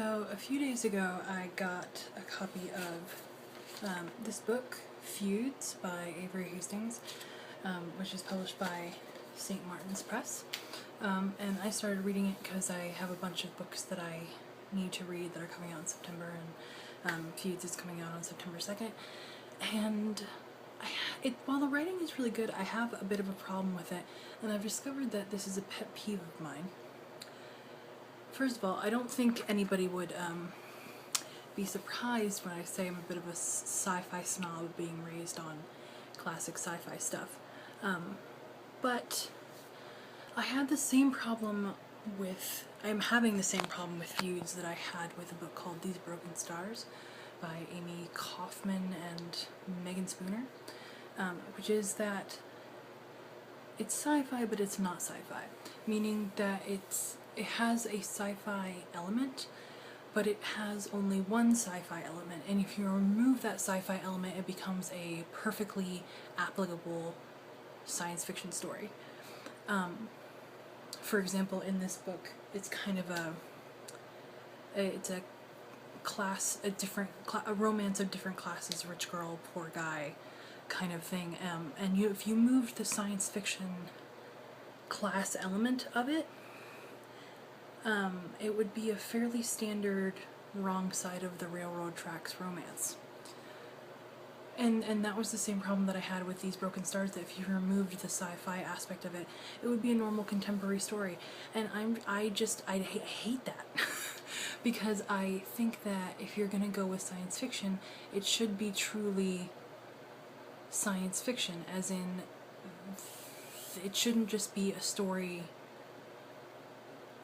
So a few days ago I got a copy of this book, Feuds by Avery Hastings, which is published by St. Martin's Press. And I started reading it because I have a bunch of books that I need to read that are coming out in September, and Feuds is coming out on September 2nd. And while the writing is really good, I have a bit of a problem with it, and I've discovered that this is a pet peeve of mine. First of all, I don't think anybody would be surprised when I say I'm a bit of a sci-fi snob being raised on classic sci-fi stuff. But I had the same problem I'm having the same problem with Feuds that I had with a book called These Broken Stars by Amy Kaufman and Megan Spooner, which is that it's sci-fi but it's not sci-fi, meaning that it has a sci-fi element, but it has only one sci-fi element, and if you remove that sci-fi element it becomes a perfectly applicable science fiction story. For example, in this book it's kind of a romance of different classes, rich girl, poor guy kind of thing, and if you moved the science fiction class element of it, it would be a fairly standard wrong side of the railroad tracks romance. And that was the same problem that I had with These Broken Stars, that if you removed the sci-fi aspect of it, it would be a normal contemporary story. And I hate that. Because I think that if you're gonna go with science fiction, it should be truly science fiction, as in, it shouldn't just be a story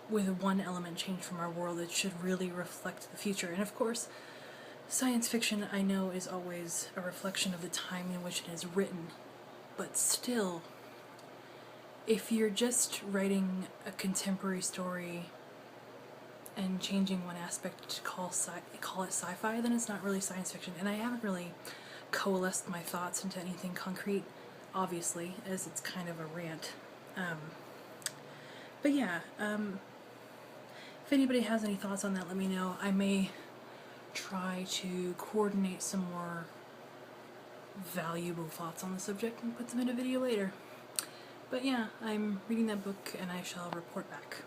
with one element changed from our world. It should really reflect the future. And of course, science fiction, I know, is always a reflection of the time in which it is written, but still, if you're just writing a contemporary story and changing one aspect to call it sci-fi, then it's not really science fiction. And I haven't really coalesced my thoughts into anything concrete, obviously, as it's kind of a rant. But yeah, if anybody has any thoughts on that, let me know. I may try to coordinate some more valuable thoughts on the subject and put them in a video later. But yeah, I'm reading that book and I shall report back.